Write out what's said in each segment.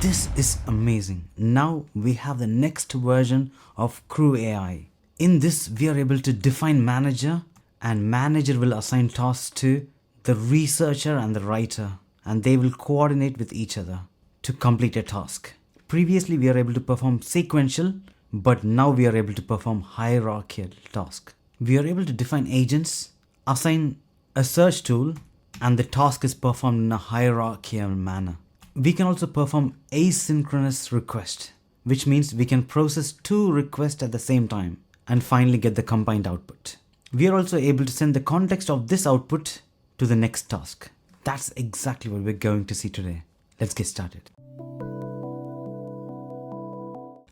This is amazing. Now we have the next version of CrewAI. In this, we are able to define manager, and manager will assign tasks to the researcher and the writer, and they will coordinate with each other to complete a task. Previously, we are able to perform sequential, but now we are able to perform hierarchical task. We are able to define agents, assign a search tool, and the task is performed in a hierarchical manner. We can also perform asynchronous request, which means we can process 2 requests at the same time and finally get the combined output. We are also able to send the context of this output to the next task. That's exactly what we're going to see today. Let's get started.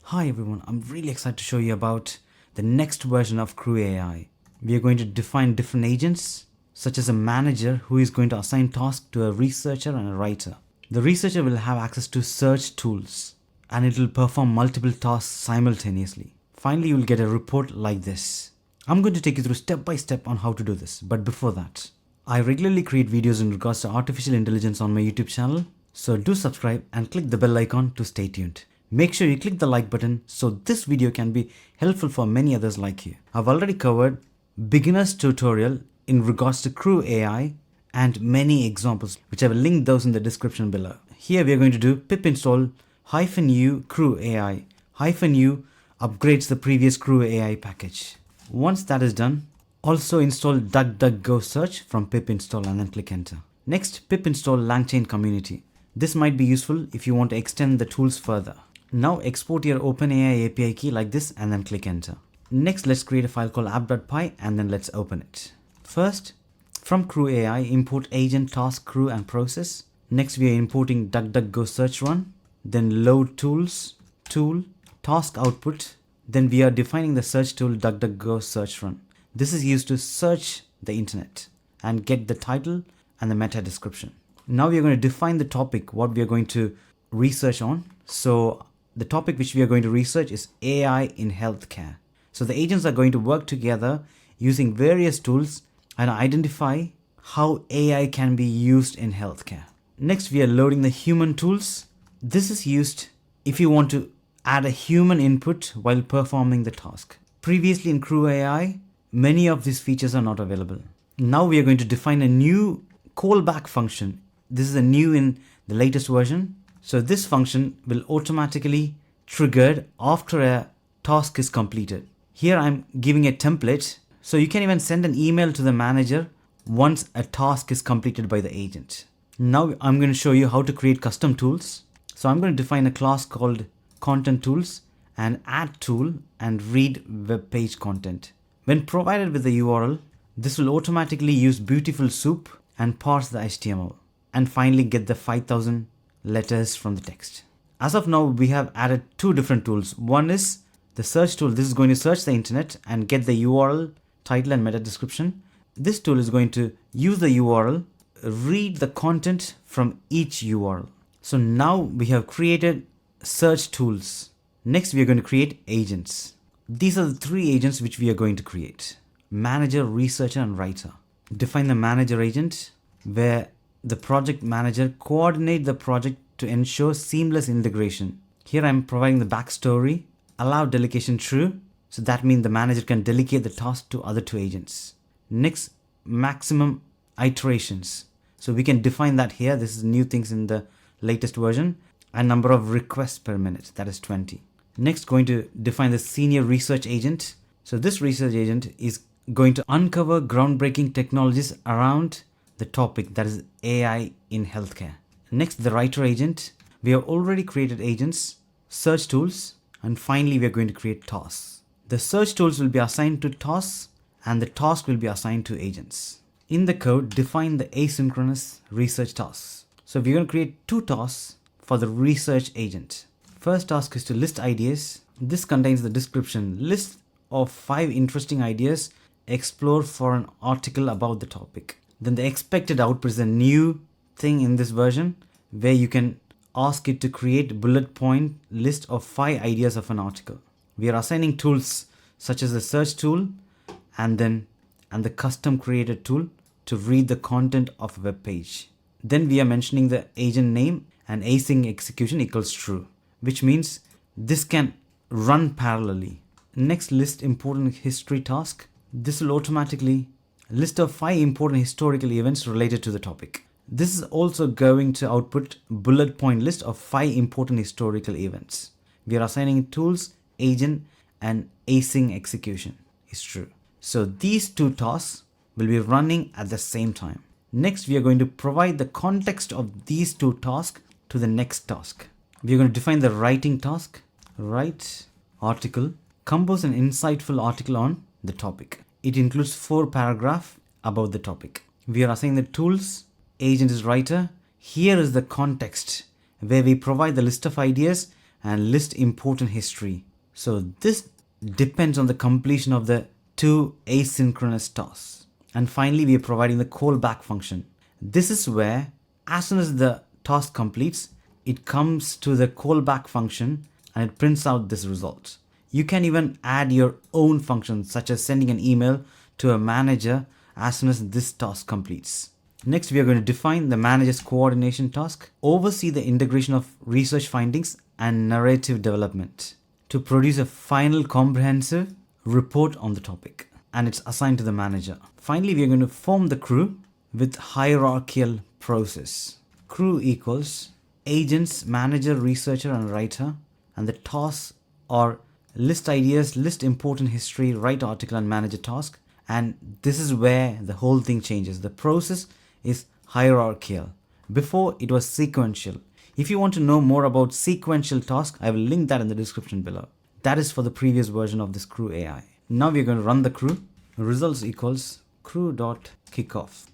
Hi everyone, I'm really excited to show you about the next version of CrewAI. We are going to define different agents, such as a manager who is going to assign tasks to a researcher and a writer. The researcher will have access to search tools and it will perform multiple tasks simultaneously. Finally, you will get a report like this. I'm going to take you through step by step on how to do this, but before that, I regularly create videos in regards to artificial intelligence on my YouTube channel, so do subscribe and click the bell icon to stay tuned. Make sure you click the like button so this video can be helpful for many others like you. I've already covered beginner's tutorial in regards to CrewAI and many examples, which I will link those in the description below. Here we are going to do pip install -u CrewAI. -u upgrades the previous CrewAI package. Once that is done, also install DougDuGo search from pip install and then click enter. Next, pip install LangChain community. This might be useful if you want to extend the tools further. Now export your OpenAI API key like this and then click enter. Next, let's create a file called app.py and then let's open it. First, from CrewAI, import agent, task, crew, and process. Next, we are importing DougDuGo search run, then load tools, tool, task output. Then we are defining the search tool DougDuGo search run. This is used to search the internet and get the title and the meta description. Now we are going to define the topic, what we are going to research on. So the topic which we are going to research is AI in healthcare. So the agents are going to work together using various tools and identify how AI can be used in healthcare. Next, we are loading the human tools. This is used if you want to add a human input while performing the task. Previously in CrewAI, many of these features are not available. Now we are going to define a new callback function. This is a new in the latest version. So this function will automatically triggered after a task is completed. Here I'm giving a template. So you can even send an email to the manager once a task is completed by the agent. Now I'm going to show you how to create custom tools. So I'm going to define a class called content tools and add tool and read web page content. When provided with the URL, this will automatically use beautiful soup and parse the HTML and finally get the 5000 letters from the text. As of now, we have added 2 different tools. One is the search tool. This is going to search the internet and get the URL, title and meta description. This tool is going to use the URL, read the content from each URL. So now we have created search tools. Next, we are going to create agents. These are the 3 agents which we are going to create: manager, researcher, and writer. Define the manager agent where the project manager coordinate the project to ensure seamless integration. Here I'm providing the backstory, allow delegation true. So that means the manager can delegate the task to other 2 agents. Next, maximum iterations. So we can define that here. This is new things in the latest version. And number of requests per minute, that is 20. Next, going to define the senior research agent. So this research agent is going to uncover groundbreaking technologies around the topic, that is AI in healthcare. Next, the writer agent. We have already created agents, search tools, and finally we are going to create tasks. The search tools will be assigned to tasks and the task will be assigned to agents. In the code, define the asynchronous research tasks. So we're going to create 2 tasks for the research agent. First task is to list ideas. This contains the description, list of 5 interesting ideas, explore for an article about the topic. Then the expected output is a new thing in this version where you can ask it to create bullet point list of 5 ideas of an article. We are assigning tools such as the search tool and the custom created tool to read the content of a web page. Then we are mentioning the agent name and async execution equals true, which means this can run parallelly. Next, list important history task. This will automatically list of 5 important historical events related to the topic. This is also going to output bullet point list of 5 important historical events. We are assigning tools, agent, and async execution is true. So these 2 tasks will be running at the same time. Next, we are going to provide the context of these 2 tasks to the next task. We are going to define the writing task. Write article, compose an insightful article on the topic. It includes 4 paragraphs about the topic. We are assigning the tools, agent is writer. Here is the context where we provide the list of ideas and list important history. So this depends on the completion of the 2 asynchronous tasks. And finally, we are providing the callback function. This is where as soon as the task completes, it comes to the callback function and it prints out this result. You can even add your own functions, such as sending an email to a manager as soon as this task completes. Next, we are going to define the manager's coordination task, oversee the integration of research findings and narrative development to produce a final comprehensive report on the topic, and it's assigned to the manager. Finally, we are going to form the crew with hierarchical process. Crew equals agents, manager, researcher, and writer, and the tasks are list ideas, list important history, write article, and manage a task. And this is where the whole thing changes. The process is hierarchical. Before, it was sequential. If you want to know more about sequential tasks, I will link that in the description below. That is for the previous version of this CrewAI. Now we're going to run the crew. Results equals crew.kickoff.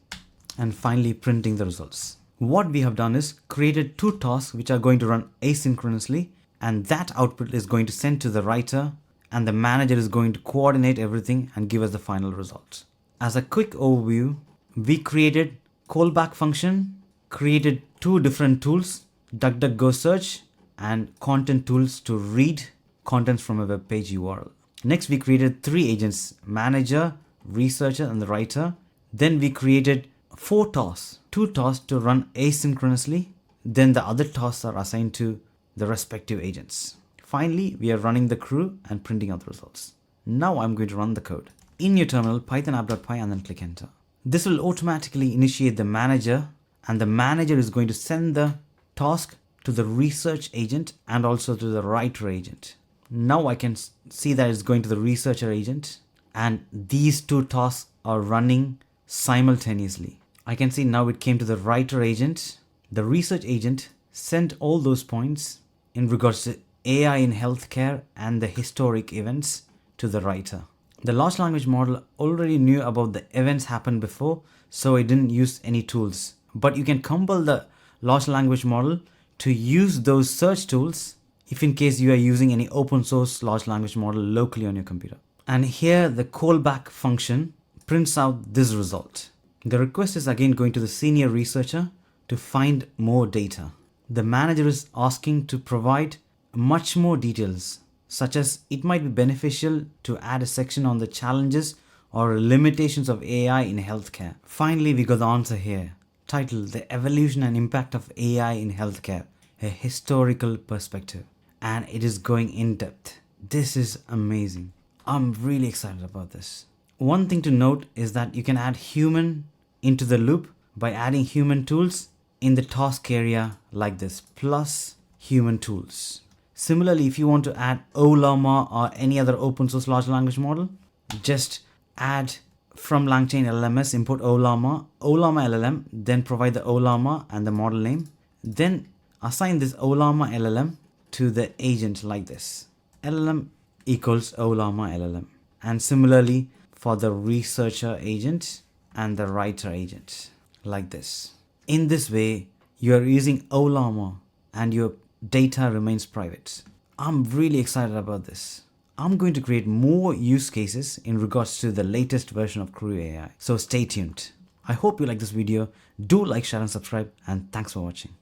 And finally printing the results. What we have done is created 2 tasks which are going to run asynchronously, and that output is going to send to the writer, and the manager is going to coordinate everything and give us the final result. As a quick overview, we created callback function, created 2 different tools, DougDuGo search and content tools to read contents from a web page URL. Next, we created 3 agents, manager, researcher, and the writer. Then we created 4 tasks, 2 tasks to run asynchronously. Then the other tasks are assigned to the respective agents. Finally, we are running the crew and printing out the results. Now I'm going to run the code. In your terminal, python app.py and then click enter. This will automatically initiate the manager, and the manager is going to send the task to the research agent and also to the writer agent. Now I can see that it's going to the researcher agent, and these 2 tasks are running simultaneously. I can see now it came to the writer agent. The research agent sent all those points in regards to AI in healthcare and the historic events to the writer. The large language model already knew about the events happened before, so it didn't use any tools. But you can compile the large language model to use those search tools if in case you are using any open source large language model locally on your computer. And here the callback function prints out this result. The request is again going to the senior researcher to find more data. The manager is asking to provide much more details, such as it might be beneficial to add a section on the challenges or limitations of AI in healthcare. Finally, we got the answer here. Title: The Evolution and Impact of AI in Healthcare, a Historical Perspective. And it is going in depth. This is amazing. I'm really excited about this. One thing to note is that you can add human into the loop by adding human tools in the task area like this, plus human tools. Similarly, if you want to add Ollama or any other open source large language model, just add from LangChain LLMS, import Ollama LLM, then provide the Ollama and the model name. Then assign this Ollama LLM to the agent like this. LLM equals Ollama LLM. And similarly for the researcher agent and the writer agent like this. In this way, you are using Ollama and your data remains private. I'm really excited about this. I'm going to create more use cases in regards to the latest version of CrewAI. So stay tuned. I hope you like this video. Do like, share and subscribe, and thanks for watching.